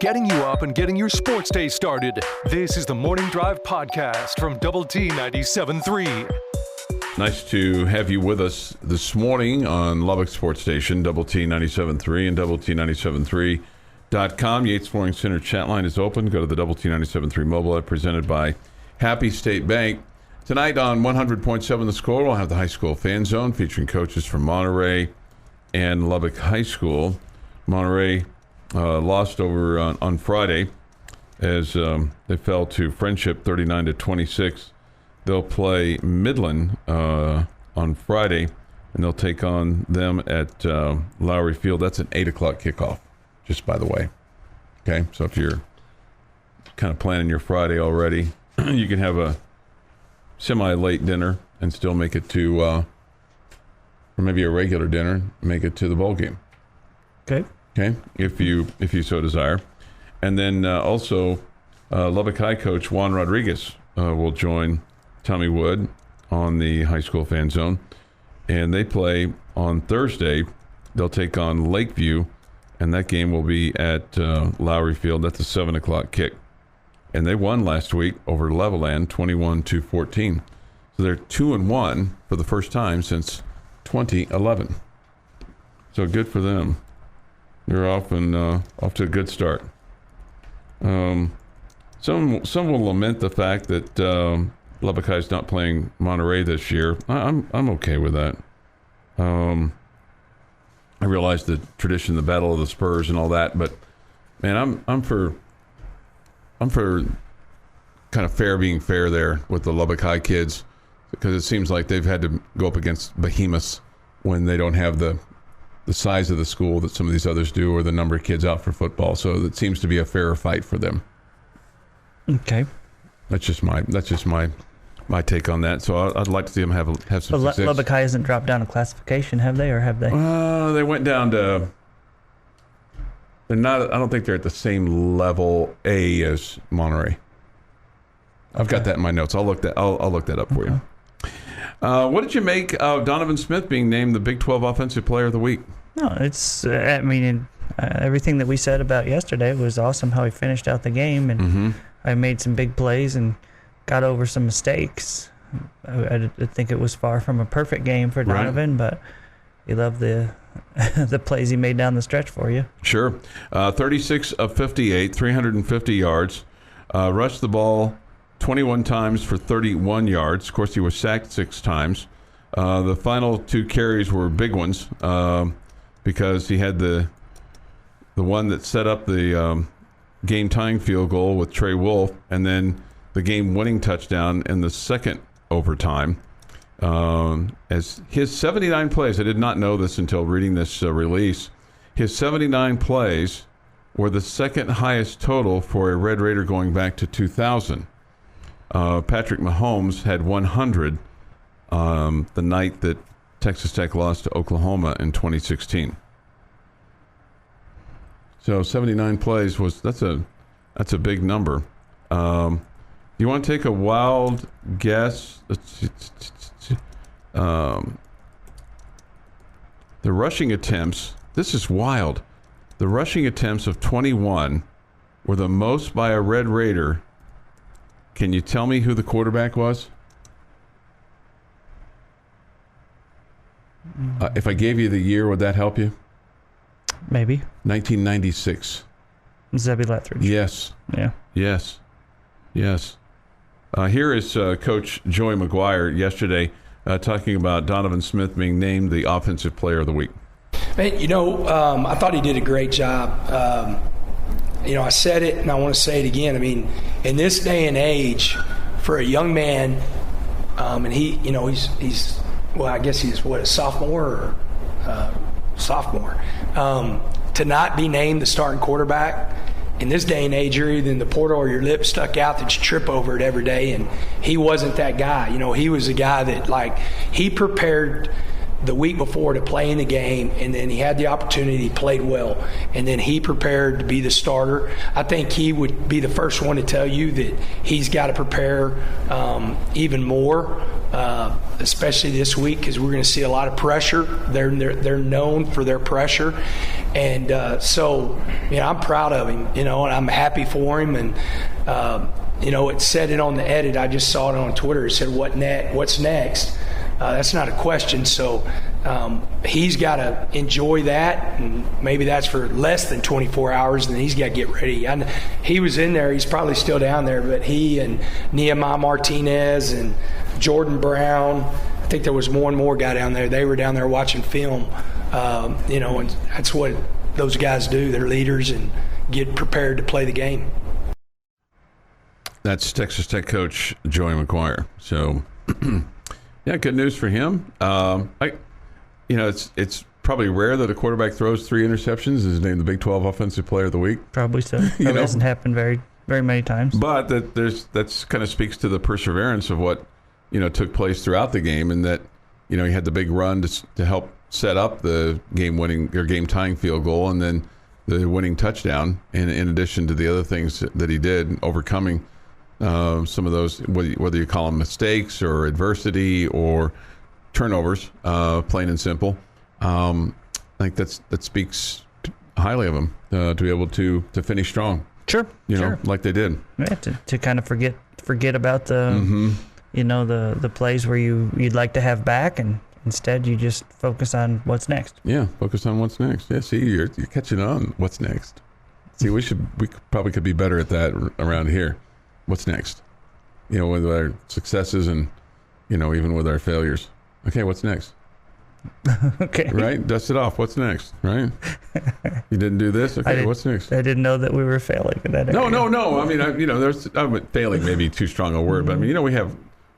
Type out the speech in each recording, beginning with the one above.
getting you up and getting your sports day started. This is the Morning Drive Podcast from Double T 97.3. Nice to have you with us this morning on Lubbock Sports Station, Double T 97.3 and Double T 97.3.com. Yates Flooring Center chat line is open. Go to the Double T 97.3 mobile app presented by Happy State Bank. Tonight on 100.7 The Score, we'll have the high school fan zone featuring coaches from Monterey and Lubbock High School. Monterey lost over on Friday as they fell to Friendship 39-26. They'll play Midland on Friday, and they'll take on them at Lowry Field. That's an 8 o'clock kickoff, just by the way. Okay, so if you're kind of planning your Friday already, you can have a semi-late dinner and still make it to, or maybe a regular dinner, make it to the bowl game. Okay. Okay, if you so desire. And then also, Lubbock High coach Juan Rodriguez will join Tommy Wood on the high school fan zone. And they play on Thursday. They'll take on Lakeview, and that game will be at Lowry Field. That's a 7 o'clock kick. And they won last week over Levelland 21-14. So they're 2-1 for the first time since 2011. So good for them. They're off to a good start. Some will lament the fact that Lubbock High is not playing Monterey this year. I'm okay with that. I realize the tradition, the Battle of the Spurs, and all that, but man, I'm for kind of fair being fair there with the Lubbock High kids, because it seems like they've had to go up against behemoths when they don't have the size of the school that some of these others do, or the number of kids out for football. So it seems to be a fairer fight for them. Okay. That's just my take on that. So I'd like to see them have some success. Lubbock High hasn't dropped down a classification, have they, or have they? They went down to. They're not. I don't think they're at the same level A as Monterey. I've got that in my notes. I'll look that up for you. What did you make of Donovan Smith being named the Big 12 Offensive Player of the Week? No, it's. I mean, everything that we said about yesterday was awesome. How he finished out the game, and I made some big plays and got over some mistakes. I think it was far from a perfect game for Donovan, but he loved the plays he made down the stretch for you. Sure. 36 of 58, 350 yards. Rushed the ball 21 times for 31 yards. Of course, he was sacked 6 times. The final 2 carries were big ones because he had the one that set up the game-tying field goal with Trey Wolf, and then the game-winning touchdown in the second overtime. As his 79 plays, I did not know this until reading this release, his 79 plays were the second highest total for a Red Raider going back to 2000. Patrick Mahomes had 100 the night that Texas Tech lost to Oklahoma in 2016. So 79 plays that's a big number. You want to take a wild guess? The rushing attempts, this is wild. The rushing attempts of 21 were the most by a Red Raider. Can you tell me who the quarterback was? If I gave you the year, would that help you? Maybe. 1996. Zebby Lethridge. Yes. Yeah. Yes. Here is Coach Joey McGuire yesterday talking about Donovan Smith being named the Offensive Player of the Week. Man, I thought he did a great job. I said it, and I want to say it again. I mean, in this day and age, for a young man, and he's I guess he's a sophomore or sophomore, to not be named the starting quarterback. In this day and age, you're either in the portal or your lip stuck out that you trip over it every day, and he wasn't that guy. He was a guy that, he prepared the week before to play in the game, and then he had the opportunity, he played well, and then he prepared to be the starter. I think he would be the first one to tell you that he's got to prepare even more, especially this week, because we're going to see a lot of pressure. They're known for their pressure, and so I'm proud of him, and I'm happy for him. And it said it on the edit. I just saw it on Twitter. It said, "What's next?" That's not a question. So he's got to enjoy that, and maybe that's for less than 24 hours, and then he's got to get ready. He was in there. He's probably still down there, but he and Nehemiah Martinez and Jordan Brown, I think there was more and more guy down there. They were down there watching film, and that's what those guys do. They're leaders and get prepared to play the game. That's Texas Tech coach Joey McGuire. So, yeah, good news for him. It's probably rare that a quarterback throws 3 interceptions. Is named the Big 12 Offensive Player of the Week. Probably so. That doesn't happen very, very many times. But that's kind of speaks to the perseverance of what took place throughout the game, and that he had the big run to help set up the game-winning or game-tying field goal, and then the winning touchdown. And in addition to the other things that he did, overcoming some of those, whether you call them mistakes or adversity or turnovers, plain and simple. I think that speaks highly of him to be able to finish strong. Sure, sure. Like they did. Yeah, to kind of forget about the the plays where you'd like to have back, and instead you just focus on what's next. Yeah, focus on what's next. Yeah, see, you're catching on. What's next? See, we probably could be better at that around here. What's next? With our successes and, even with our failures. Okay, what's next? Okay. Right? Dust it off. What's next? Right? You didn't do this? Okay, what's next? I didn't know that we were failing in that area. No. I mean, failing may be too strong a word, but I mean,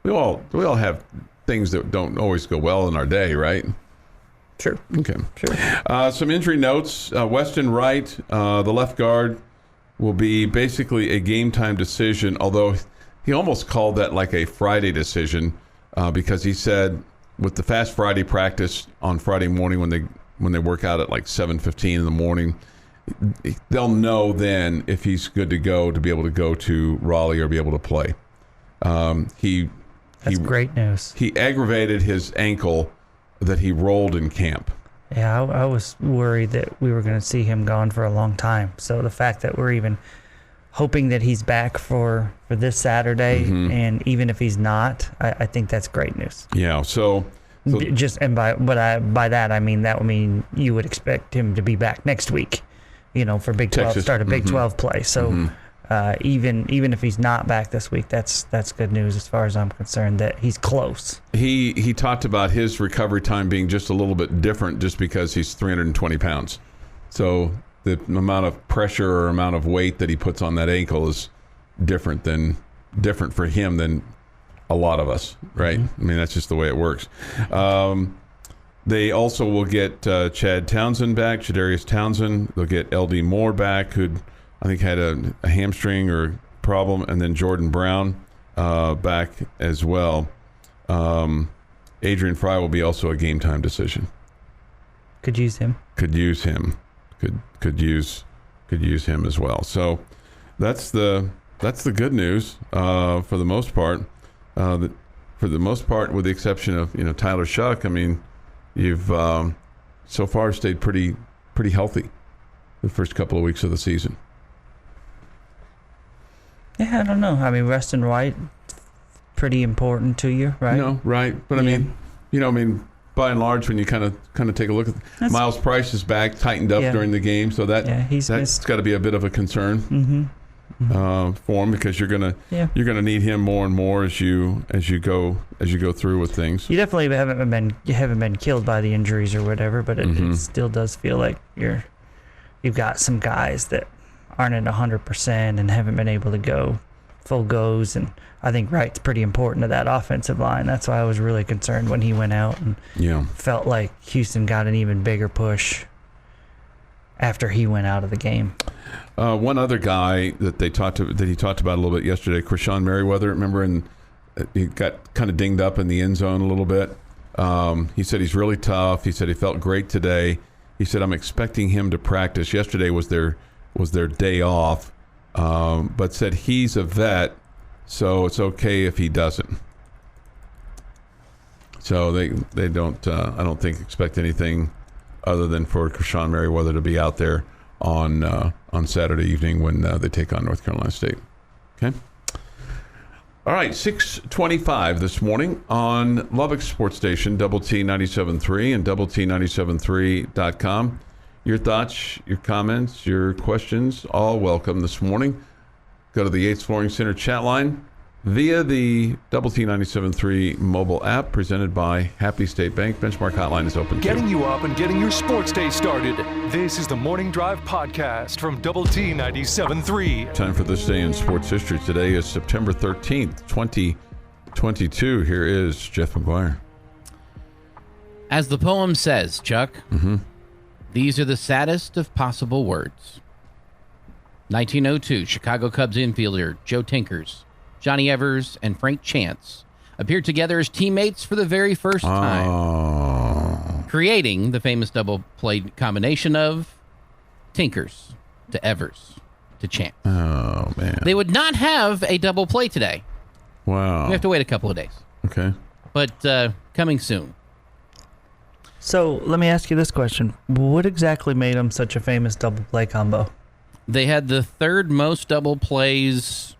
we all have things that don't always go well in our day, right? Sure. Okay. Sure. Some injury notes. Weston Wright, the left guard, will be basically a game-time decision, although he almost called that like a Friday decision because he said with the Fast Friday practice on Friday morning when they work out at like 7:15 in the morning, they'll know then if he's good to go to be able to go to Raleigh or be able to play. That's great news. He aggravated his ankle that he rolled in camp. Yeah, I was worried that we were going to see him gone for a long time. So the fact that we're even hoping that he's back for this Saturday, and even if he's not, I think that's great news. Yeah. So by that I mean that would mean you would expect him to be back next week, for Big 12 start a Big 12 play. So even if he's not back this week, that's good news as far as I'm concerned that he's close. He talked about his recovery time being just a little bit different just because he's 320 pounds. So the amount of pressure or amount of weight that he puts on that ankle is different for him than a lot of us, right? I mean, that's just the way it works. They also will get Chad Townsend back, Chadarius Townsend. They'll get LD Moore back, who'd I think had a hamstring or problem, and then Jordan Brown back as well. Adrian Fry will be also a game time decision. Could use him. Could use him as well. So that's the good news for the most part. For the most part, with the exception of Tyler Shuck, I mean, you've so far stayed pretty healthy the first couple of weeks of the season. Yeah, I don't know. I mean, Weston Wright, pretty important to you, right? No, right. But I mean, by and large, when you kind of take a look at Miles Price is back, tightened up during the game, so that's got to be a bit of a concern for him because you're gonna need him more and more as you go through with things. You definitely haven't been killed by the injuries or whatever, but it still does feel like you've got some guys that aren't at 100% and haven't been able to go full goes, and I think Wright's pretty important to that offensive line. That's why I was really concerned when he went out, and felt like Houston got an even bigger push after he went out of the game. One other guy that he talked about a little bit yesterday, Krishawn Merriweather, remember, and he got kind of dinged up in the end zone a little bit. He said he's really tough. He said he felt great today. He said, I'm expecting him to practice. Yesterday was their day off, but said he's a vet, so it's okay if he doesn't. So they don't, I don't think, expect anything other than for Krishan Merriweather to be out there on Saturday evening when they take on North Carolina State. Okay. All right, 6:25 this morning on Lubbock Sports Station, Double T 97.3 and Double T 97.3.com. Your thoughts, your comments, your questions, all welcome this morning. Go to the Yates Flooring Center chat line via the Double T 97.3 mobile app presented by Happy State Bank. Benchmark hotline is open. Getting you up and getting your sports day started. This is the Morning Drive podcast from Double T 97.3. Time for this day in sports history. Today is September 13th, 2022. Here is Jeff McGuire. As the poem says, Chuck, these are the saddest of possible words. 1902, Chicago Cubs infielder Joe Tinkers, Johnny Evers, and Frank Chance appeared together as teammates for the very first time, creating the famous double play combination of Tinkers to Evers to Chance. Oh, man. They would not have a double play today. Wow. We have to wait a couple of days. Okay. But coming soon. So let me ask you this question. What exactly made them such a famous double play combo? They had the third most double plays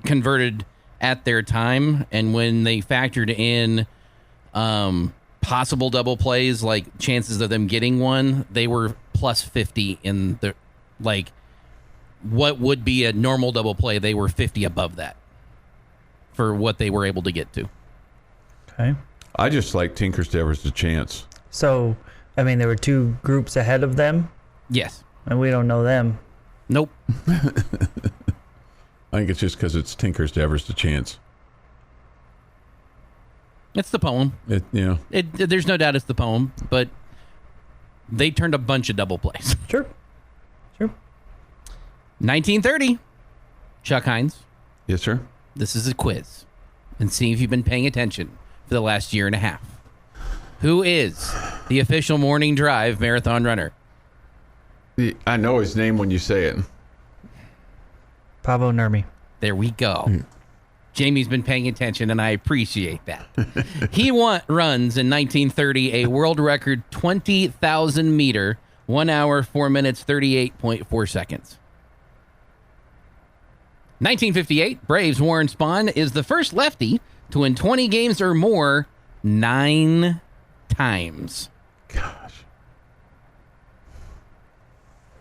converted at their time, and when they factored in possible double plays, like chances of them getting one, they were plus 50 in the, like, what would be a normal double play, they were 50 above that for what they were able to get to. Okay. I just like Tinkers to Evers to Chance. So, I mean, there were two groups ahead of them, Yes. and we don't know them. Nope. I think it's just because it's Tinkers to Evers to Chance. It's the poem. There's no doubt it's the poem, but they turned a bunch of double plays. Sure. 1930, Chuck Heinz. Yes, sir. This is a quiz, and see if you've been paying attention for the last year and a half. Who is the official morning drive marathon runner? I know his name when you say it. Pavo Nurmi. There we go. Jamie's been paying attention, and I appreciate that. He runs in 1930 a world record 20,000 meter, 1 hour, 4 minutes, 38.4 seconds. 1958, Braves' Warren Spahn is the first lefty to win 20 games or more 9 times. Gosh.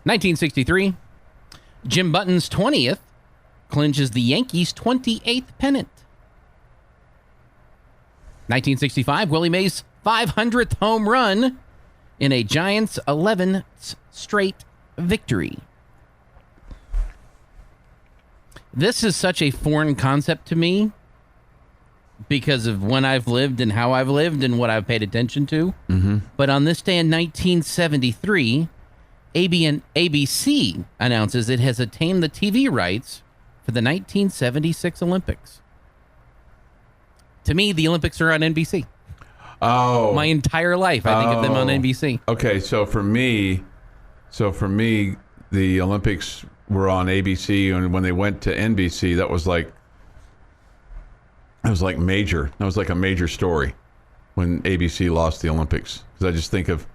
1963, Jim Button's 20th clinches the Yankees' 28th pennant. 1965, Willie Mays' 500th home run in a Giants' 11th straight victory. This is such a foreign concept to me because of when I've lived and how I've lived and what I've paid attention to. Mm-hmm. But on this day in 1973, ABC announces it has attained the TV rights for the 1976 Olympics. To me, the Olympics are on NBC. Oh. My entire life, I think of them on NBC. Okay, so for me, the Olympics were on ABC, and when they went to NBC, that was like major. That was like a major story when ABC lost the Olympics. Because I just think of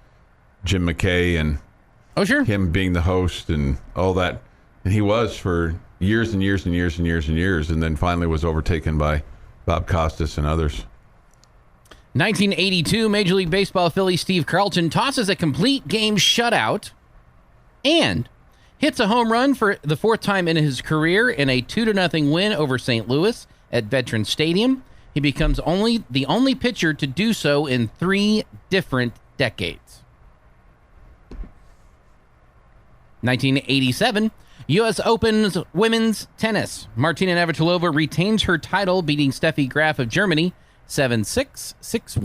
Jim McKay and him being the host and all that. And he was for years and years and years and years and years, and then finally was overtaken by Bob Costas and others. 1982, Major League Baseball Philly Steve Carlton tosses a complete game shutout and hits a home run for the fourth time in his career in a 2-0 win over St. Louis at Veterans Stadium. He becomes the only pitcher to do so in 3 different decades. 1987, U.S. Open's women's tennis. Martina Navratilova retains her title, beating Steffi Graf of Germany 7-6, 6-1.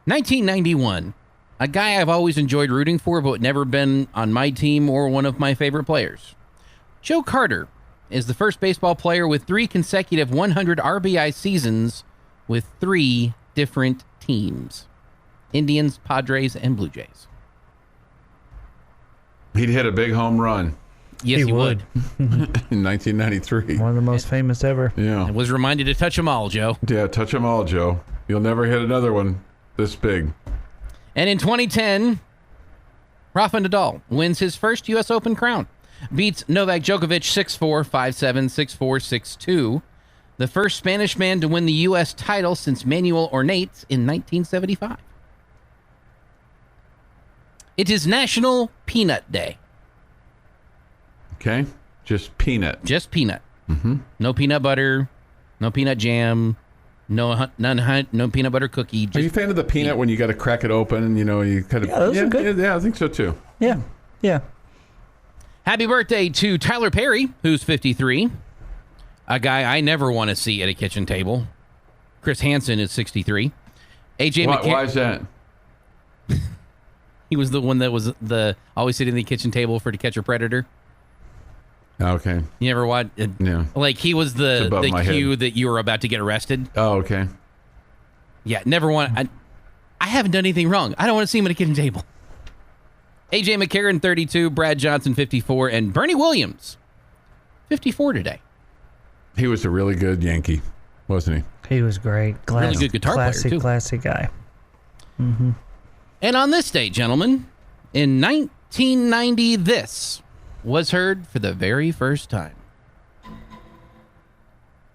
1991, a guy I've always enjoyed rooting for, but never been on my team or one of my favorite players. Joe Carter is the first baseball player with 3 consecutive 100 RBI seasons with 3 different teams. Indians, Padres, and Blue Jays. He'd hit a big home run. Yes, he would. In 1993. One of the most famous ever. Yeah. I was reminded to touch them all, Joe. Yeah, touch them all, Joe. You'll never hit another one this big. And in 2010, Rafa Nadal wins his first U.S. Open crown. Beats Novak Djokovic 6-4, 5-7, 6-4, 6-2. The first Spanish man to win the U.S. title since Manuel Ornate in 1975. It is National Peanut Day. Okay? Just peanut. Just peanut. Mm-hmm. No peanut butter, no peanut jam, no peanut butter cookie. Are you a fan of the peanut when you got to crack it open and, you kind of... Yeah, those are good. Yeah, I think so, too. Yeah. Happy birthday to Tyler Perry, who's 53. A guy I never want to see at a kitchen table. Chris Hansen is 63. AJ McCarron. Why is that? He was the one that was always sitting at the kitchen table for To Catch a Predator. Okay. You never watched? Yeah. Like, he was the cue that you were about to get arrested. Oh, okay. Yeah, never want. I haven't done anything wrong. I don't want to see him at a kitchen table. AJ McCarron, 32. Brad Johnson, 54. And Bernie Williams, 54 today. He was a really good Yankee, wasn't he? He was great. Really good guitar player, too. Classic guy. Mm-hmm. And on this day, gentlemen, in 1990, this was heard for the very first time.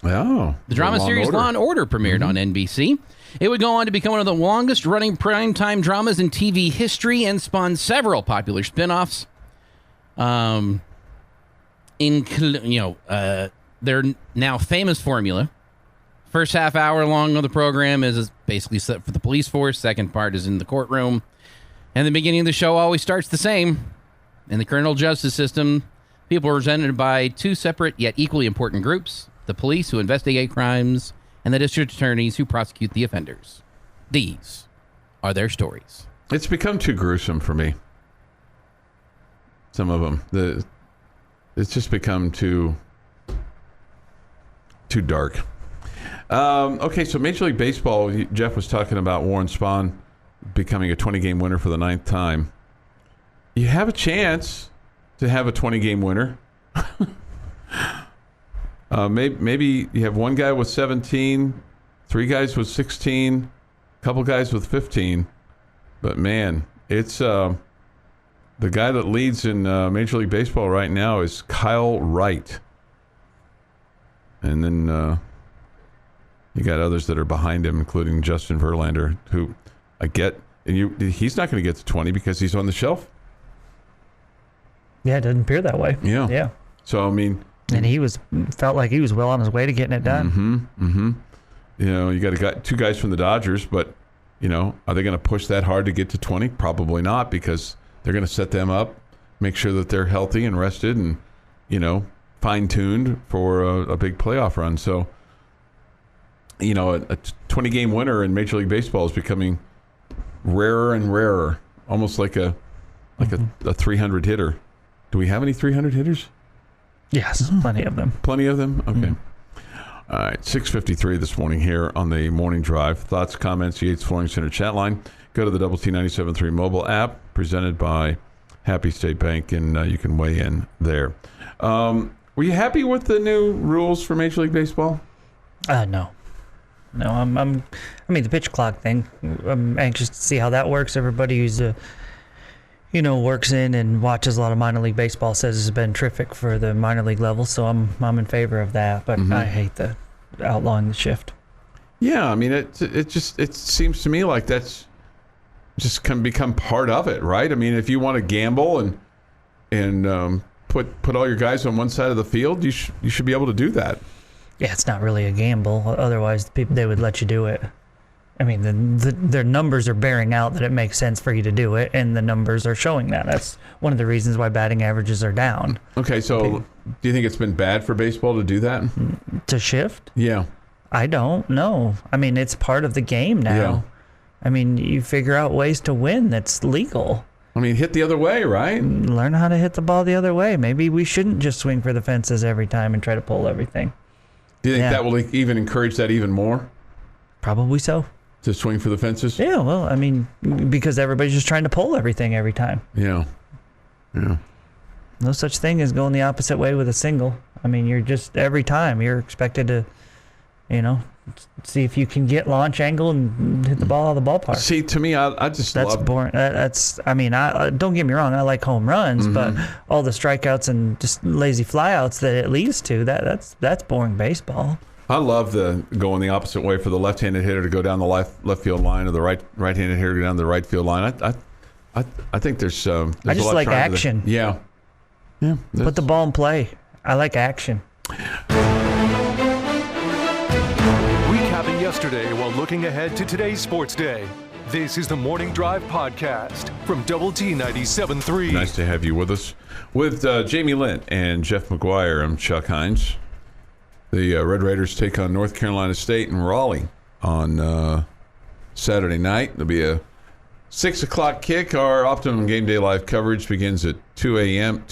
Oh. The drama series Law and Order premiered on NBC. It would go on to become one of the longest-running primetime dramas in TV history and spawn several popular spin-offs. Their now famous formula. First half hour long of the program is basically set for the police force. Second part is in the courtroom. And the beginning of the show always starts the same. In the criminal justice system, people are represented by 2 separate yet equally important groups. The police, who investigate crimes, and the district attorneys, who prosecute the offenders. These are their stories. It's become too gruesome for me. Some of them. It's just become too dark. Okay, so Major League Baseball, Jeff was talking about Warren Spahn becoming a 20-game winner for the 9th time. You have a chance to have a 20-game winner. Maybe you have one guy with 17, 3 guys with 16, a couple guys with 15. But, man, it's the guy that leads in Major League Baseball right now is Kyle Wright. And then you got others that are behind him, including Justin Verlander, who I get. And he's not going to get to 20 because he's on the shelf. Yeah, it doesn't appear that way. Yeah. So, I mean... And he felt like he was well on his way to getting it done. You got 2 guys from the Dodgers, but, are they going to push that hard to get to 20? Probably not, because they're going to set them up, make sure that they're healthy and rested and, fine-tuned for a big playoff run. So, a 20-game winner in Major League Baseball is becoming rarer and rarer, almost like a 300 hitter. Do we have any 300 hitters? Yes, plenty of them. Plenty of them? Okay. All right, 6:53 this morning here on the Morning Drive. Thoughts, comments, Yates Flooring Center chat line. Go to the Double T 97.3 mobile app presented by Happy State Bank, and you can weigh in there. Were you happy with the new rules for Major League Baseball? No. I mean, the pitch clock thing, I'm anxious to see how that works. Everybody who's works in and watches a lot of minor league baseball says it's been terrific for the minor league level, so I'm in favor of that. But I hate the outlawing the shift. Yeah, I mean it seems to me like that's just can become part of it, right? I mean, if you want to gamble and put all your guys on one side of the field, you should be able to do that. Yeah, it's not really a gamble. Otherwise, they would let you do it. I mean, their numbers are bearing out that it makes sense for you to do it, and the numbers are showing that. That's one of the reasons why batting averages are down. Okay, so do you think it's been bad for baseball to do that? To shift? Yeah. I don't know. I mean, it's part of the game now. Yeah. I mean, you figure out ways to win that's legal. I mean, hit the other way, right? Learn how to hit the ball the other way. Maybe we shouldn't just swing for the fences every time and try to pull everything. Do you think that will even encourage that even more? Probably so. To swing for the fences? Yeah, well, I mean, because everybody's just trying to pull everything every time. Yeah. No such thing as going the opposite way with a single. I mean, you're just, every time, you're expected to, see if you can get launch angle and hit the ball out of the ballpark. See, to me, I just that's love... boring. Don't get me wrong, I like home runs, but all the strikeouts and just lazy flyouts that it leads to, that's boring baseball. I love the going the opposite way for the left-handed hitter to go down the left field line, or the right-handed hitter to go down the right field line. I think there's I just like action. Yeah. Put the ball in play. I like action. Recapping yesterday while looking ahead to today's sports day. This is the Morning Drive podcast from Double T 97.3. Nice to have you with us. With Jamie Lent and Jeff McGuire, I'm Chuck Heinz. The Red Raiders take on North Carolina State in Raleigh on Saturday night. There'll be a 6 o'clock kick. Our Optimum Game Day live coverage begins at 2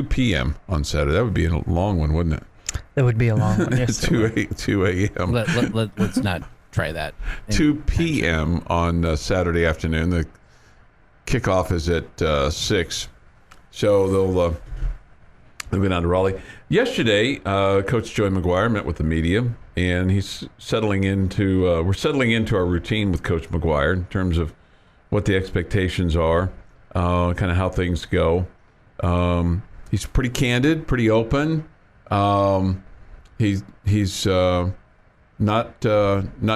p.m. on Saturday. That would be a long one, wouldn't it? That would be a long one, yes. 2 a.m. Let's not try that. 2 p.m. on Saturday afternoon. The kickoff is at 6. So they'll go down to Raleigh. Yesterday, Coach Joey McGuire met with the media, and he's settling into we're settling into our routine with Coach McGuire in terms of what the expectations are, kind of how things go. He's pretty candid, pretty open. He's not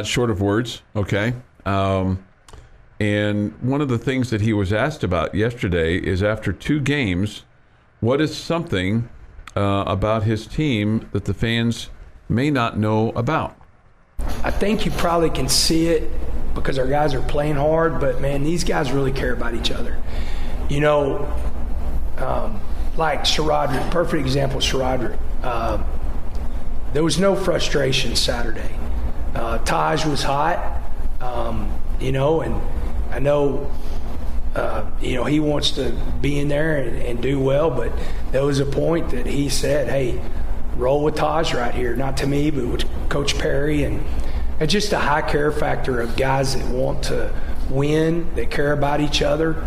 short of words. Okay. And one of the things that he was asked about yesterday is, after 2 games, what is something about his team that the fans may not know about? I think you probably can see it because our guys are playing hard, but, man, these guys really care about each other. Like Sharadrick, perfect example, Sharadrick. There was no frustration Saturday. Taj was hot, and I know, he wants to be in there and do well, but there was a point that he said, hey, roll with Taj right here. Not to me, but with Coach Perry. And it's just a high care factor of guys that want to win, that care about each other,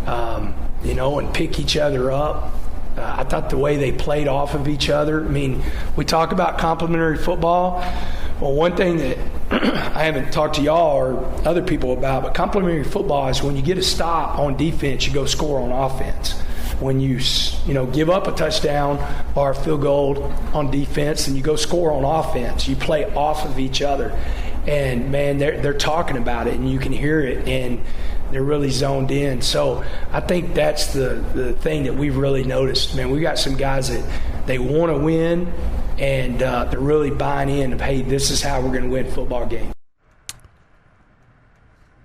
and pick each other up. I thought the way they played off of each other. I mean, we talk about complementary football. Well, one thing that I haven't talked to y'all or other people about, but complementary football is when you get a stop on defense, you go score on offense. When you give up a touchdown or a field goal on defense, and you go score on offense, you play off of each other. And, man, they're talking about it, and you can hear it, and they're really zoned in. So I think that's the thing that we've really noticed. Man, we got some guys that they want to win, and they're really buying in of, hey, this is how we're going to win football games.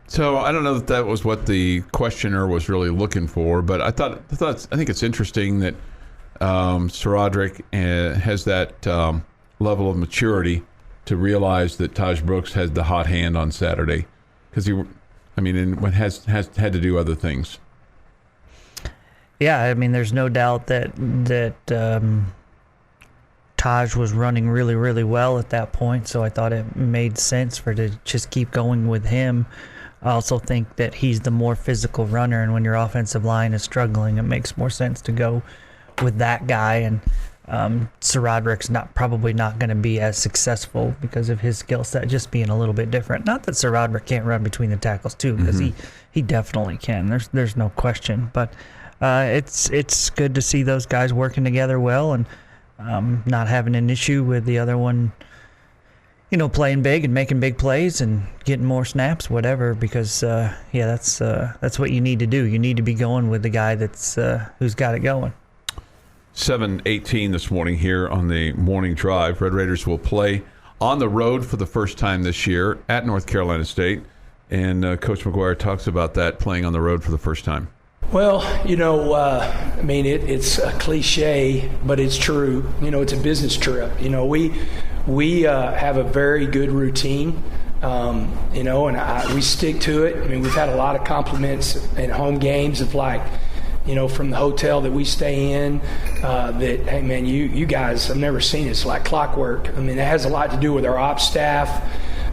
So I don't know that was what the questioner was really looking for, but I think it's interesting that Sharadrick has that level of maturity to realize that Taj Brooks had the hot hand on Saturday, because has had to do other things. Yeah, I mean, there's no doubt that Taj was running really, really well at that point, so I thought it made sense to just keep going with him. I also think that he's the more physical runner, and when your offensive line is struggling, it makes more sense to go with that guy. And Sharadrick's probably not going to be as successful because of his skill set just being a little bit different. Not that Sharadrick can't run between the tackles too, because he definitely can. There's no question. But it's good to see those guys working together well, and not having an issue with the other one, playing big and making big plays and getting more snaps, whatever, because that's what you need to do. You need to be going with the guy that's who's got it going. 7:18 this morning here on the Morning Drive. Red Raiders will play on the road for the first time this year at North Carolina State, and Coach McGuire talks about that, playing on the road for the first time. Well, it's a cliche, but it's true. It's a business trip. We have a very good routine. and we stick to it. I mean, we've had a lot of compliments in home games of from the hotel that we stay in, that, hey, man, you guys, I've never seen it. It's like clockwork. I mean, it has a lot to do with our ops staff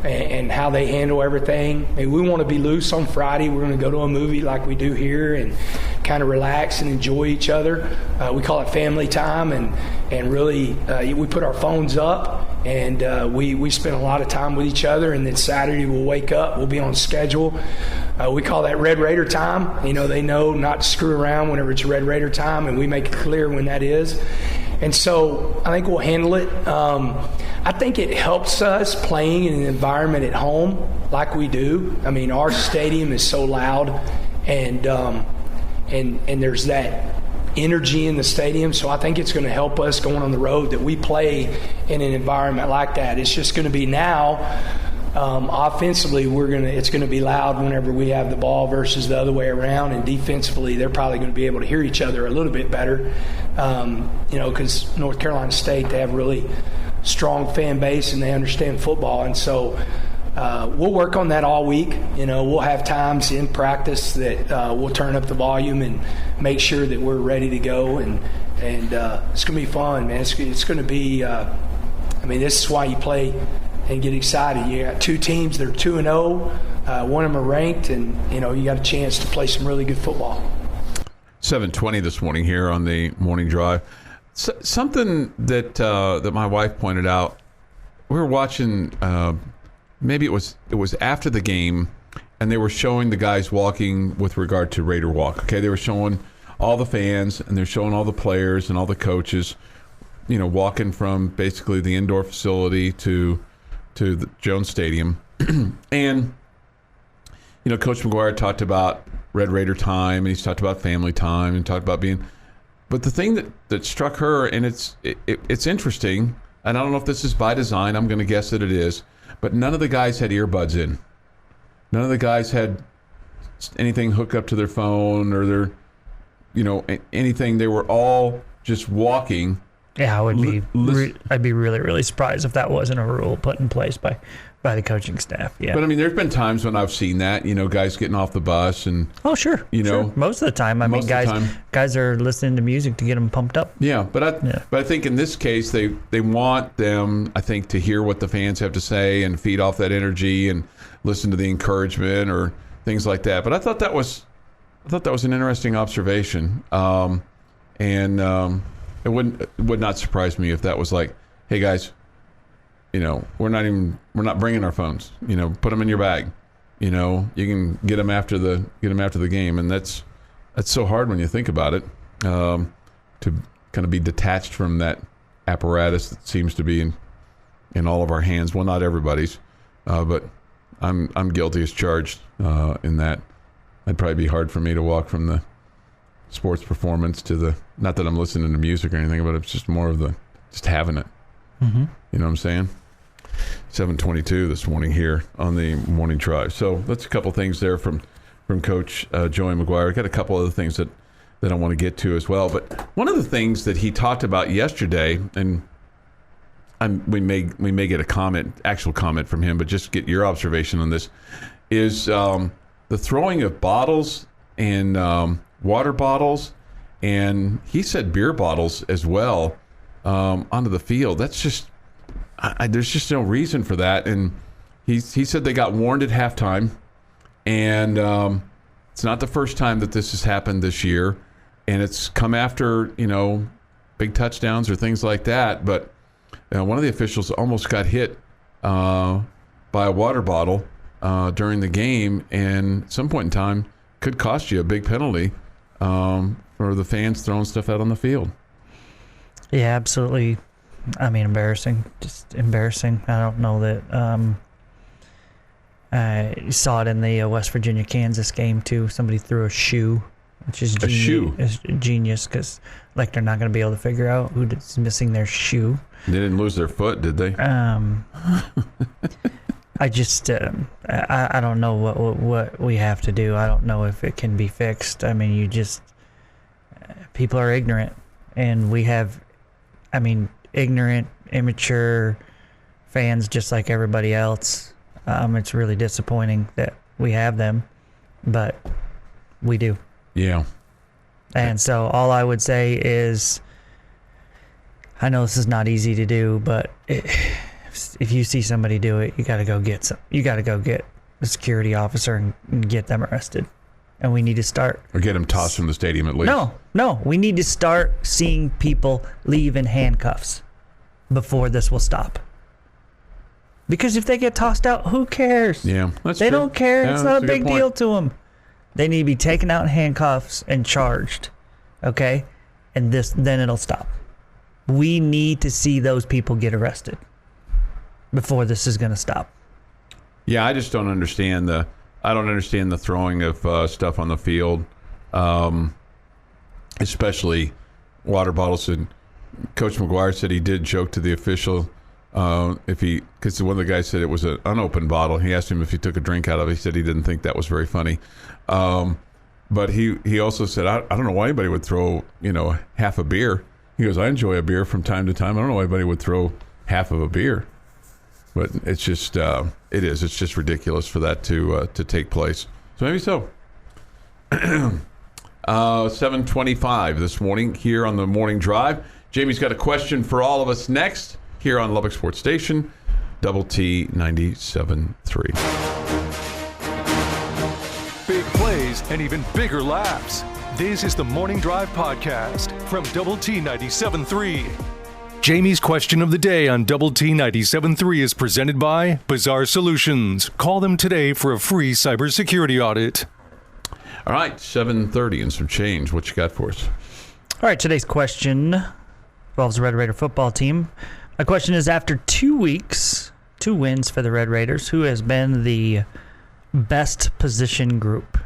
and how they handle everything. I mean, we want to be loose on Friday. We're going to go to a movie like we do here and kind of relax and enjoy each other. We call it family time, and really we put our phones up, and we spend a lot of time with each other. And then Saturday we'll wake up, we'll be on schedule. We call that Red Raider time. They know not to screw around whenever it's Red Raider time, and we make it clear when that is. And so I think we'll handle it. I think it helps us playing in an environment at home like we do. I mean, our stadium is so loud, and there's that energy in the stadium. So I think it's going to help us going on the road that we play in an environment like that. It's just going to be now. Offensively, it's going to be loud whenever we have the ball versus the other way around, and defensively, they're probably going to be able to hear each other a little bit better. Because North Carolina State, they have a really strong fan base and they understand football, and so we'll work on that all week. We'll have times in practice that we'll turn up the volume and make sure that we're ready to go, and it's going to be fun, man. It's going to be. This is why you play and get excited. You got two teams that are 2-0. One of them are ranked, and you got a chance to play some really good football. 7:20 this morning here on the morning drive. Something that my wife pointed out. We were watching. Maybe it was after the game, and they were showing the guys walking with regard to Raider Walk. Okay, they were showing all the fans, and they're showing all the players and all the coaches, walking from basically the indoor facility to the Jones Stadium. And, Coach McGuire talked about Red Raider time, and he's talked about family time, and talked about being. But the thing that struck her, and it's interesting, and I don't know if this is by design. I'm going to guess that it is. But none of the guys had earbuds in. None of the guys had anything hooked up to their phone or their, anything. They were all just walking. Yeah, I'd be really, really surprised if that wasn't a rule put in place by the coaching staff. Yeah. But there's been times when I've seen that, guys getting off the bus and. Oh, sure. Sure. Most of the time, guys are listening to music to get them pumped up. Yeah, but I think in this case they want them, I think, to hear what the fans have to say and feed off that energy and listen to the encouragement or things like that. But I thought that was an interesting observation, it would not surprise me if that was like, hey guys, we're not bringing our phones. Put them in your bag. You can get them after the game, and that's so hard when you think about it, to kind of be detached from that apparatus that seems to be in all of our hands. Well, not everybody's, but I'm guilty as charged in that. It'd probably be hard for me to walk from the sports performance to the, not that I'm listening to music or anything, but it's just more of the just having it. Mm-hmm. You know what I'm saying? 7:22 this morning here on the morning drive. So that's a couple things there from Coach Joey McGuire. I got a couple other things that I want to get to as well. But one of the things that he talked about yesterday, and we may get actual comment from him, but just get your observation on this, is the throwing of bottles and water bottles, and he said beer bottles as well, onto the field. That's just, there's just no reason for that. And he said they got warned at halftime, and it's not the first time that this has happened this year, and it's come after big touchdowns or things like that. But one of the officials almost got hit by a water bottle during the game, and at some point in time could cost you a big penalty for the fans throwing stuff out on the field. Yeah, absolutely. Embarrassing. Just embarrassing. I don't know that. You saw it in the West Virginia-Kansas game, too. Somebody threw a shoe, which is genius, because they're not going to be able to figure out who's missing their shoe. They didn't lose their foot, did they? I just, I don't know what we have to do. I don't know if it can be fixed. People are ignorant, and we have, ignorant, immature fans just like everybody else. It's really disappointing that we have them, but we do. Yeah. And so all I would say is, I know this is not easy to do, but if you see somebody do it, you got to go get some. You got to go get a security officer and get them arrested. And we need to start. Or get them tossed from the stadium at least. No. We need to start seeing people leave in handcuffs before this will stop. Because if they get tossed out, who cares? Yeah, that's They true. don't care. Yeah, It's not a that's big good point. deal to them. They need to be taken out in handcuffs and charged. Okay? And then it'll stop. We need to see those people get arrested before this is going to stop. Yeah, I just don't understand the throwing of stuff on the field, especially water bottles. And Coach McGuire said he did joke to the official because one of the guys said it was an unopened bottle. He asked him if he took a drink out of it. He said he didn't think that was very funny. But he also said, I don't know why anybody would throw half a beer. He goes, I enjoy a beer from time to time. I don't know why anybody would throw half of a beer. But it's just it's just ridiculous for that to take place. So maybe so. 7:25 this morning here on the Morning Drive. Jamie's got a question for all of us next here on Lubbock Sports Station, Double T 97.3. Big plays and even bigger laughs. This is the Morning Drive Podcast from Double T 97.3. Jamie's question of the day on Double T 97.3 is presented by Bizarre Solutions. Call them today for a free cybersecurity audit. All right, 7:30 and some change. What you got for us? All right, today's question involves the Red Raider football team. My question is, after 2 weeks, 2 wins for the Red Raiders, who has been the best position group?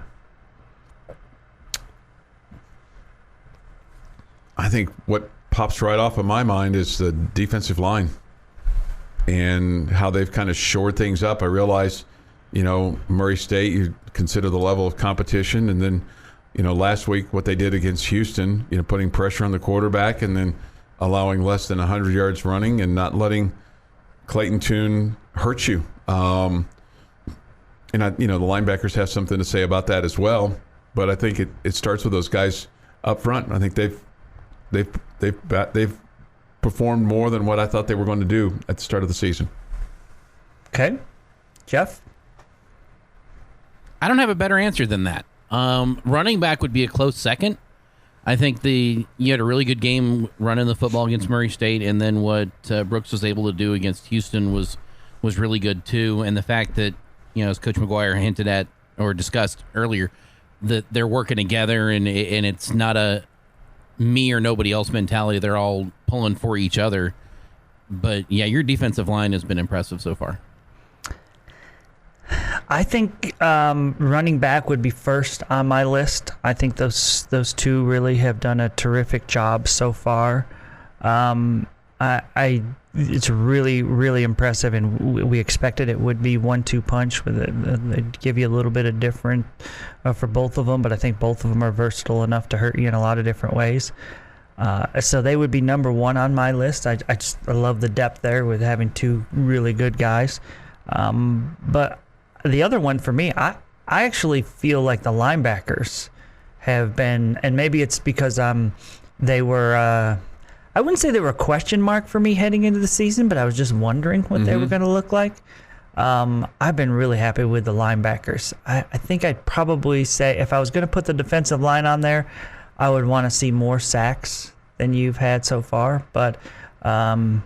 I think what pops right off of my mind is the defensive line and how they've kind of shored things up. I realize, Murray State, you consider the level of competition, and then, last week what they did against Houston, putting pressure on the quarterback and then allowing less than 100 yards running and not letting Clayton Tune hurt you. The linebackers have something to say about that as well. But I think it starts with those guys up front. I think they've performed more than what I thought they were going to do at the start of the season. Okay. Jeff? I don't have a better answer than that. Running back would be a close second. I think you had a really good game running the football against Murray State, and then what Brooks was able to do against Houston was really good too. And the fact that, as Coach McGuire hinted at or discussed earlier, that they're working together and it's not a me or nobody else mentality. They're all pulling for each other. But yeah, your defensive line has been impressive so far. I think running back would be first on my list. I think those two really have done a terrific job so far. It's really, really impressive, and we expected it would be 1-2 punch. They'd give you a little bit of different for both of them, but I think both of them are versatile enough to hurt you in a lot of different ways. So they would be number one on my list. I love the depth there with having two really good guys. But the other one for me, I actually feel like the linebackers have been, and maybe it's because they were, I wouldn't say they were a question mark for me heading into the season, but I was just wondering what they were going to look like. I've been really happy with the linebackers. I think I'd probably say if I was going to put the defensive line on there, I would want to see more sacks than you've had so far. But, and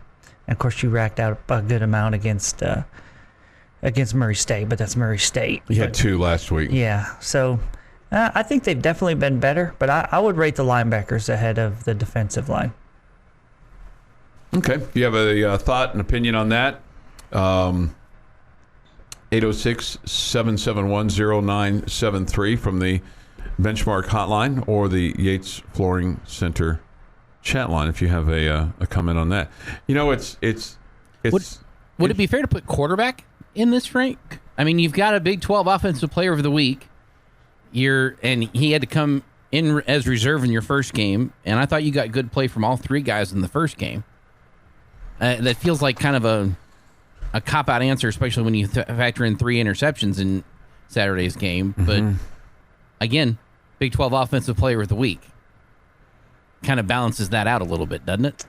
of course, you racked out a good amount against Murray State, but that's Murray State. You had 2 last week. Yeah, so I think they've definitely been better, but I would rate the linebackers ahead of the defensive line. Okay. If you have a thought and opinion on that, 806-771-0973 from the Benchmark hotline or the Yates Flooring Center chat line if you have a comment on that. Would it be fair to put quarterback in this, Frank? I mean, you've got a Big 12 Offensive Player of the Week. And he had to come in as reserve in your first game, and I thought you got good play from all 3 guys in the first game. That feels like kind of a cop-out answer, especially when you factor in 3 interceptions in Saturday's game. But again, Big 12 Offensive Player of the Week kind of balances that out a little bit, doesn't it?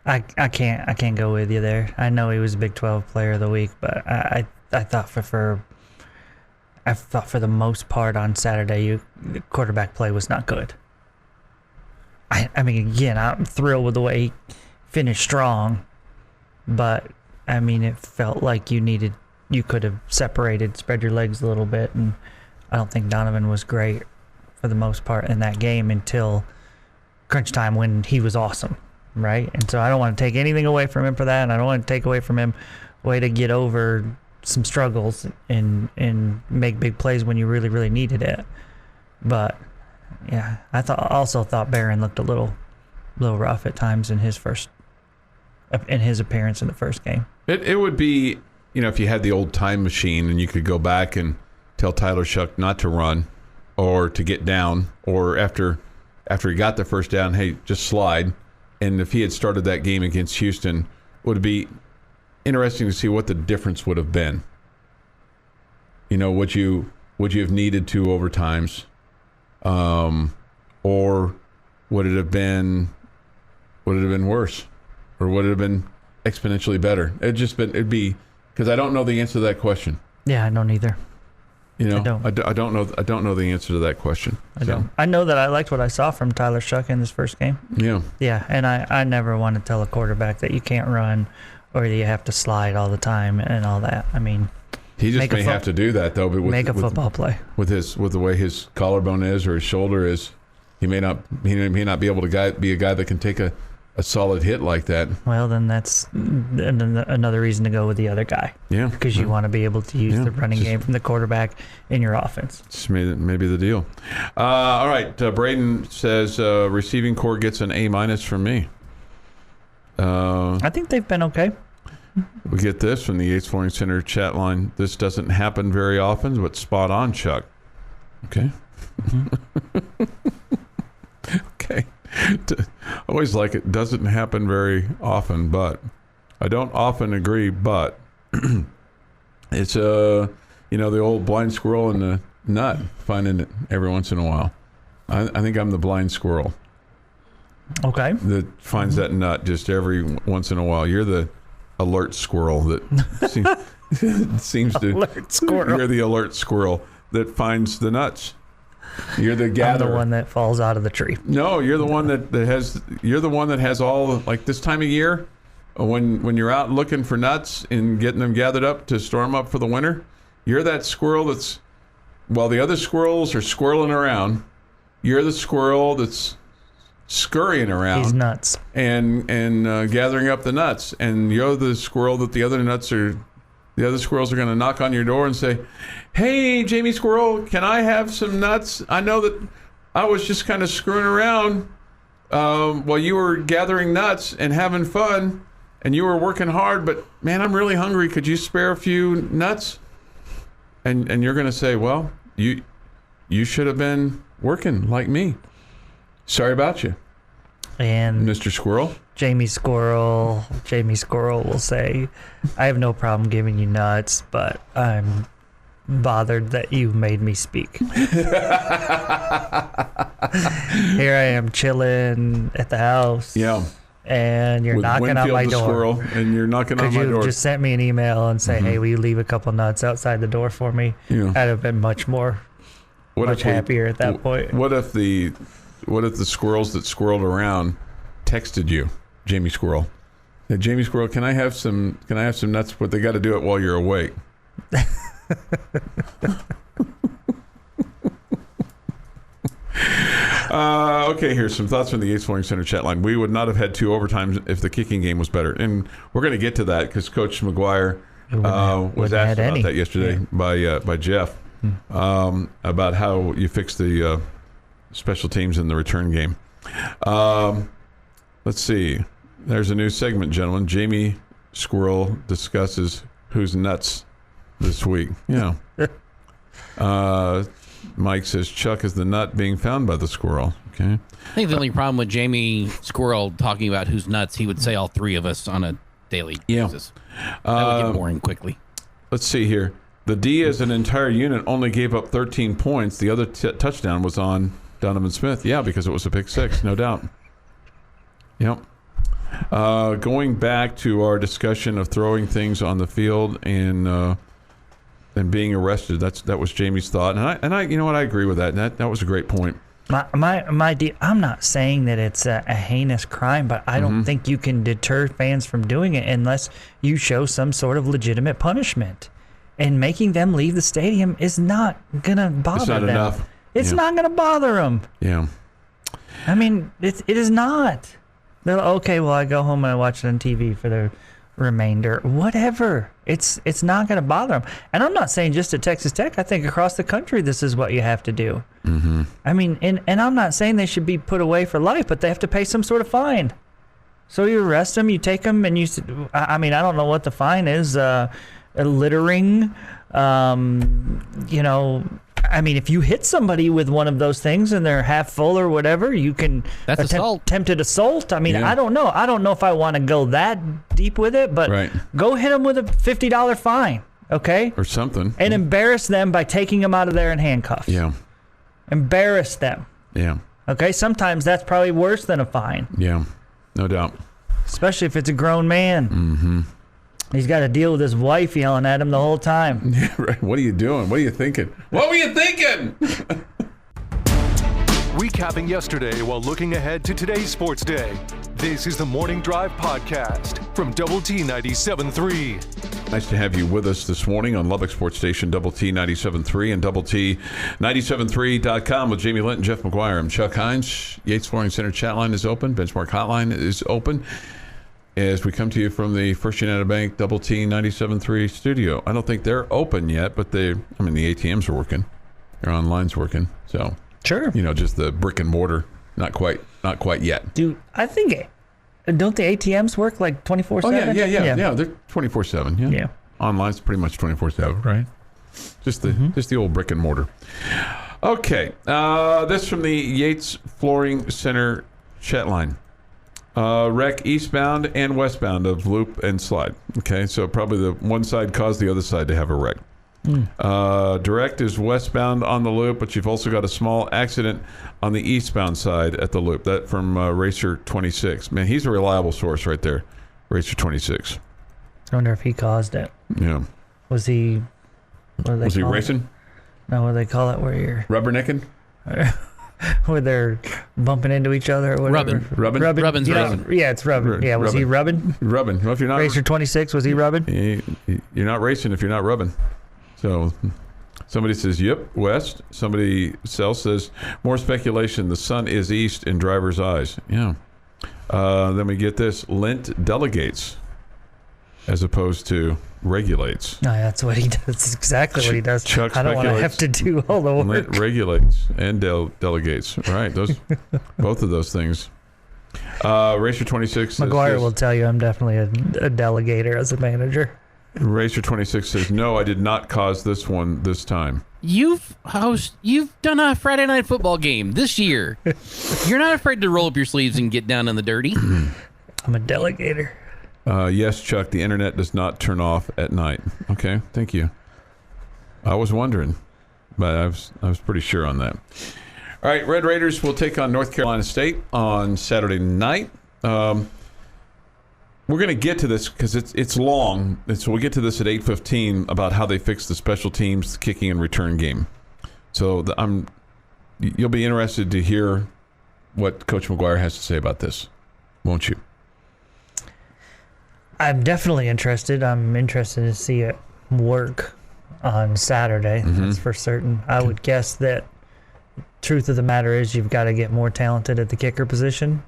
I can't go with you there. I know he was Big 12 Player of the Week, but I thought for the most part on Saturday, the quarterback play was not good. I mean, again, I'm thrilled with the way he finished strong, but I mean, it felt like you could have spread your legs a little bit, and I don't think Donovan was great for the most part in that game until crunch time when he was awesome, right? And so I don't want to take anything away from him for that, and I don't want to take away from him a way to get over some struggles and make big plays when you really, really needed it. But yeah, I also thought Barron looked a little rough at times in his appearance in the first game. It would be, if you had the old time machine and you could go back and tell Tyler Shuck not to run or to get down, or after he got the first down, hey, just slide. And if he had started that game against Houston, it would be interesting to see what the difference would have been. Would you have needed 2 overtimes? Or would it have been worse? Or would it have been exponentially better? It'd be because I don't know the answer to that question. Yeah, I don't either. I don't know the answer to that question. I don't. I know that I liked what I saw from Tyler Shuck in this first game. Yeah. Yeah, and I never want to tell a quarterback that you can't run or that you have to slide all the time and all that. I mean, he just may have to do that though. But make a football play with the way his collarbone is or his shoulder is. He may not be able to be a guy that can take a solid hit like that. Well, then that's another reason to go with the other guy. Yeah. Because you want to be able to use the running game from the quarterback in your offense. It's maybe the deal. All right. Braden says receiving core gets an A- from me. I think they've been okay. We get this from the Yates Flooring Center chat line. This doesn't happen very often, but spot on, Chuck. Okay. Mm-hmm. Okay. I always like it. Doesn't happen very often, but I don't often agree. But it's the old blind squirrel in the nut, finding it every once in a while. I think I'm the blind squirrel. Okay. That finds that nut just every once in a while. You're the alert squirrel that seems to. Alert squirrel. You're the alert squirrel that finds the nuts. You're the gatherer. I'm the one that falls out of the tree. No, you're the one that has. You're the one that has all, like this time of year, when you're out looking for nuts and getting them gathered up to store them up for the winter. You're that squirrel that's, while the other squirrels are squirreling around, you're the squirrel that's scurrying around. He's nuts. And gathering up the nuts, and you're the squirrel that the other squirrels are going to knock on your door and say, "Hey, Jamie Squirrel, can I have some nuts? I know that I was just kind of screwing around while you were gathering nuts and having fun, and you were working hard, but man, I'm really hungry. Could you spare a few nuts?" And you're going to say, "Well, you should have been working like me. Sorry about you." And Mr. Squirrel? Jamie Squirrel will say, "I have no problem giving you nuts, but I'm bothered that you made me speak." Here I am chilling at the house. Yeah. And you're with knocking Winfield on my the door. Squirrel, and you're knocking on my door. Could you just sent me an email and say, "Hey, will you leave a couple nuts outside the door for me?" Yeah. I'd have been much happier at that point. What if the squirrels that squirreled around texted you, Jamie Squirrel? Hey, Jamie Squirrel, can I have some nuts? But they got to do it while you're awake. Okay, here's some thoughts from the Yates Flooring Center chat line. We would not have had 2 overtimes if the kicking game was better, and we're going to get to that because Coach McGuire was asked about that yesterday by Jeff about how you fix the special teams in the return game. Let's see. There's a new segment, gentlemen. Jamie Squirrel discusses who's nuts this week. Yeah. Mike says Chuck is the nut being found by the squirrel. Okay. I think the only problem with Jamie Squirrel talking about who's nuts, he would say all 3 of us on a daily Yeah. uses. That would get boring quickly. Let's see here. The D as an entire unit only gave up 13 points. The other touchdown was on Donovan Smith. Yeah, because it was a pick six, no doubt. Yep. Going back to our discussion of throwing things on the field and being arrested. That was Jamie's thought, and I you know what, I agree with that. That was a great point. I'm not saying that it's a heinous crime, but I don't think you can deter fans from doing it unless you show some sort of legitimate punishment. And making them leave the stadium is not gonna bother them. It's not enough. It's not gonna bother them. Yeah. I mean, it is not. They're like, okay, well, I go home and I watch it on TV for the remainder. Whatever. It's not going to bother them. And I'm not saying just at Texas Tech. I think across the country this is what you have to do. Mm-hmm. I mean, and I'm not saying they should be put away for life, but they have to pay some sort of fine. So you arrest them, you take them, and I mean, I don't know what the fine is. Littering, I mean, if you hit somebody with one of those things and they're half full or whatever, you can attempted assault. I mean, Yeah. I don't know. I don't know if I want to go that deep with it, but go hit them with a $50 fine, okay? Or something. And embarrass them by taking them out of there in handcuffs. Yeah. Embarrass them. Yeah. Okay? Sometimes that's probably worse than a fine. Yeah. No doubt. Especially if it's a grown man. Mm-hmm. He's got to deal with his wife yelling at him the whole time. Yeah, right. What are you doing? What are you thinking? What were you thinking? Recapping yesterday while looking ahead to today's sports day. This is the Morning Drive Podcast from Double T 97.3. Nice to have you with us this morning on Lubbock Sports Station, Double T 97.3 and Double T 97.3.com with Jamie Lent and Jeff McGuire. I'm Chuck Heinz. Yates Flooring Center chat line is open. Benchmark hotline is open. As we come to you from the First United Bank Double T 97.3 studio. I don't think they're open yet, but the ATMs are working. Their online's working. So, sure. Just the brick and mortar, not quite yet. Dude, I think, don't the ATMs work like 24/7? Oh, yeah. They're 24/7. Yeah. Online's pretty much 24/7, right? Just the old brick and mortar. Okay. This from the Yates Flooring Center chat line. Wreck eastbound and westbound of loop and slide. Okay, so probably the one side caused the other side to have a wreck. Direct is westbound on the loop, but you've also got a small accident on the eastbound side at the loop. That from Racer 26. Man, he's a reliable source right there. Racer 26. I wonder if he caused it. Yeah. Was he? Was he racing? No, what do they call it? Where you're rubbernecking? Where they're bumping into each other or whatever. Rubbing? Yeah, it's rubbing. Yeah, was he rubbing? Rubbing. Well, if you're not Racer 26, was he rubbing? You're not racing if you're not rubbing. So somebody says, yep, west. Somebody else says, more speculation. The sun is east in driver's eyes. Yeah. Then we get this. Lent delegates as opposed to regulates. No, that's what he does. That's exactly what he does. Chuck I don't want to have to do all the work. Lent regulates and delegates. Right. Those, both of those things. Racer 26 says, McGuire will tell you I'm definitely a delegator as a manager. Racer 26 says, no, I did not cause this one this time. You've done a Friday night football game this year. You're not afraid to roll up your sleeves and get down in the dirty. I'm a delegator. Yes, Chuck, the internet does not turn off at night. Okay, thank you. I was wondering, but I was pretty sure on that. All right, Red Raiders will take on North Carolina State on Saturday night. We're going to get to this because it's long. So we'll get to this at 8:15 about how they fix the special teams, kicking and return game. So you'll be interested to hear what Coach McGuire has to say about this, won't you? I'm definitely interested. I'm interested to see it work on Saturday. That's for certain. I would guess that truth of the matter is you've got to get more talented at the kicker position.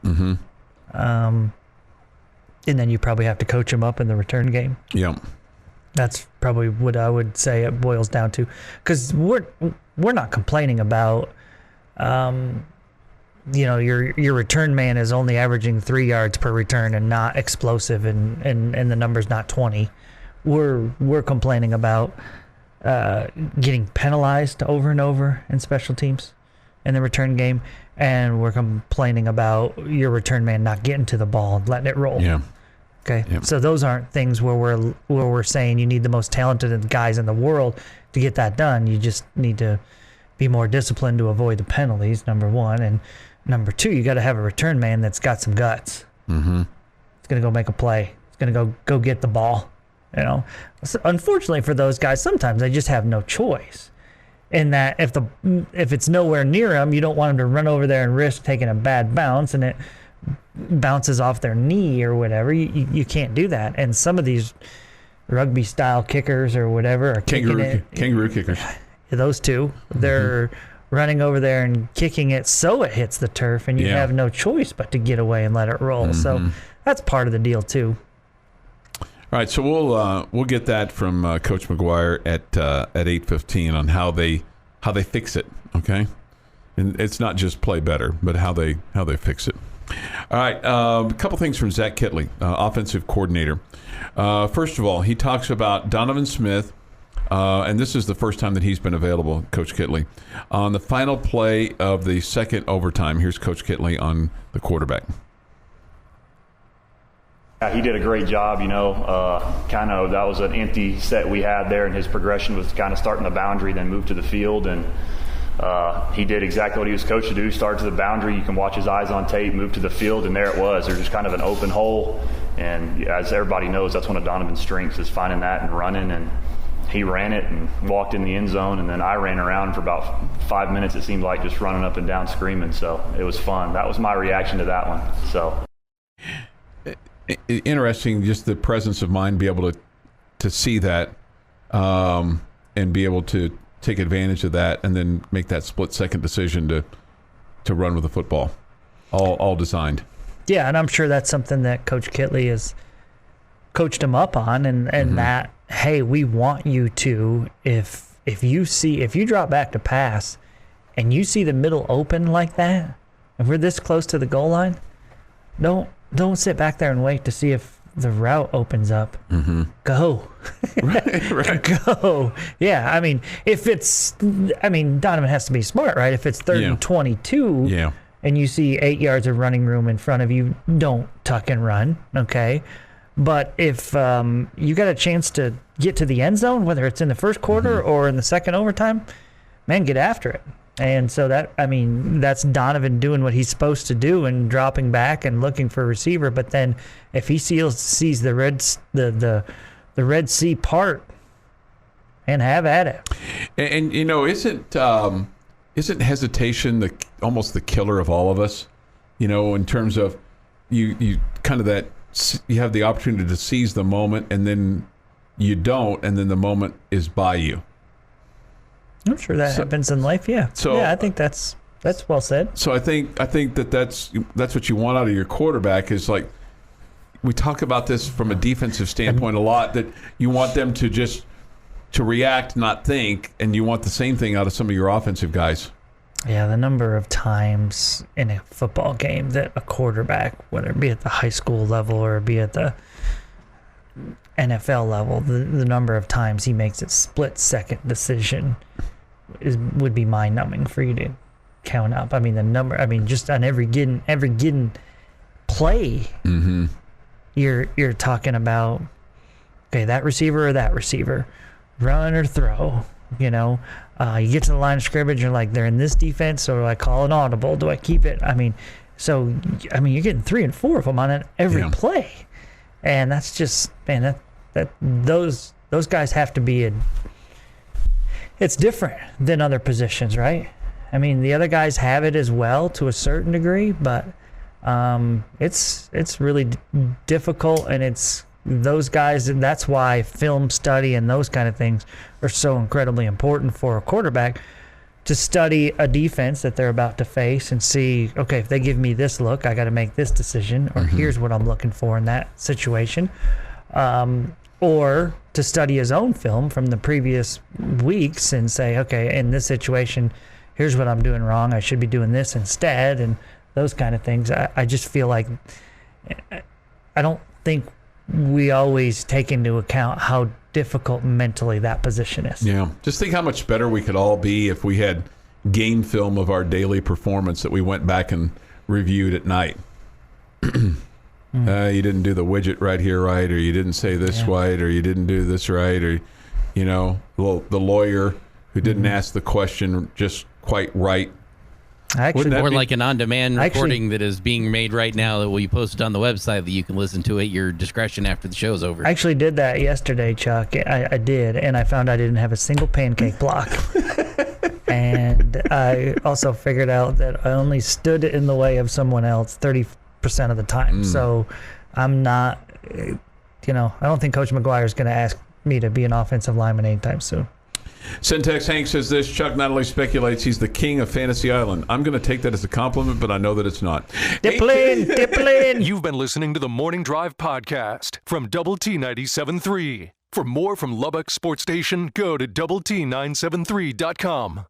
And then you probably have to coach them up in the return game. Yeah. That's probably what I would say it boils down to. Because we're not complaining about, your return man is only averaging 3 yards per return and not explosive and the number's not 20. We're complaining about getting penalized over and over in special teams in the return game. And we're complaining about your return man not getting to the ball and letting it roll. Yeah. Okay, Yep. so those aren't things where we're saying you need the most talented guys in the world to get that done. You just need to be more disciplined to avoid the penalties, number one. And number two, you got to have a return man that's got some guts. Mm-hmm. It's going to go make a play. It's going to go get the ball. So unfortunately for those guys, sometimes they just have no choice. In that if it's nowhere near them, you don't want them to run over there and risk taking a bad bounce and it bounces off their knee or whatever. You can't do that. And some of these rugby style kickers or whatever are kangaroo kickers. Those two, they're running over there and kicking it so it hits the turf, and you have no choice but to get away and let it roll. So that's part of the deal too. All right, so we'll get that from Coach McGuire at 8:15 on how they fix it. Okay, and it's not just play better, but how they fix it. All right, a couple things from Zach Kitley, offensive coordinator. First of all, he talks about Donovan Smith, and this is the first time that he's been available, Coach Kitley, on the final play of the second overtime. Here's Coach Kitley on the quarterback. He did a great job, kind of that was an empty set we had there, and his progression was kind of starting the boundary, then move to the field, and he did exactly what he was coached to do, start to the boundary. You can watch his eyes on tape, move to the field, and there it was. There's just kind of an open hole, and as everybody knows, that's one of Donovan's strengths is finding that and running, and he ran it and walked in the end zone, and then I ran around for about 5 minutes, it seemed like, just running up and down screaming, so it was fun. That was my reaction to that one. So. Interesting, just the presence of mind, be able to see that and be able to take advantage of that and then make that split-second decision to run with the football, all designed. Yeah, and I'm sure that's something that Coach Kitley has coached him up on, and that, hey, we want you to, if you drop back to pass and you see the middle open like that, if we're this close to the goal line, don't sit back there and wait to see if the route opens up. Go. Right. Go. Yeah, Donovan has to be smart, right? If it's 3rd and 22 and you see 8 yards of running room in front of you, don't tuck and run, okay? But if you got a chance to get to the end zone, whether it's in the first quarter or in the second overtime, man, get after it. And so that's Donovan doing what he's supposed to do and dropping back and looking for a receiver. But then if he sees the Red Sea part, and have at it. And isn't hesitation almost the killer of all of us? In terms of you kind of that you have the opportunity to seize the moment and then you don't, and then the moment is by you. I'm sure that happens in life, yeah. So, I think that's well said. So I think that's what you want out of your quarterback is like, we talk about this from a defensive standpoint a lot, that you want them to react, not think, and you want the same thing out of some of your offensive guys. Yeah, the number of times in a football game that a quarterback, whether it be at the high school level or be at the NFL level, the number of times he makes a split-second decision would be mind-numbing for you to count up. The number. Just on every given play, you're talking about, okay, that receiver or that receiver, run or throw. You get to the line of scrimmage, you're like, they're in this defense, so do I call an audible? Do I keep it? You're getting 3 and 4 of them on every play, and that's just, man, that those guys have to be it's different than other positions, right? The other guys have it as well to a certain degree, but it's really difficult, and it's those guys, and that's why film study and those kind of things are so incredibly important for a quarterback, to study a defense that they're about to face and see, okay, if they give me this look, I got to make this decision, or here's what I'm looking for in that situation. Or to study his own film from the previous weeks and say, okay, in this situation, here's what I'm doing wrong. I should be doing this instead, and those kind of things. I just feel like I don't think we always take into account how difficult mentally that position is. Yeah. Just think how much better we could all be if we had game film of our daily performance that we went back and reviewed at night. You didn't do the widget right here right, or you didn't say this right, or you didn't do this right, or, the lawyer who didn't ask the question just quite right. Or like an on-demand recording that is being made right now that will be posted on the website that you can listen to at your discretion after the show's over. I actually did that yesterday, Chuck. I did, and I found I didn't have a single pancake block. And I also figured out that I only stood in the way of someone else 30% of the time. So I'm not, I don't think Coach McGuire is going to ask me to be an offensive lineman anytime soon. Syntax Hank says this: Chuck not only speculates he's the king of Fantasy Island. I'm going to take that as a compliment, but I know that it's not. Dip-lin. You've been listening to the Morning Drive podcast from Double T 97.3. For more from Lubbock Sports Station, go to doublet973.com.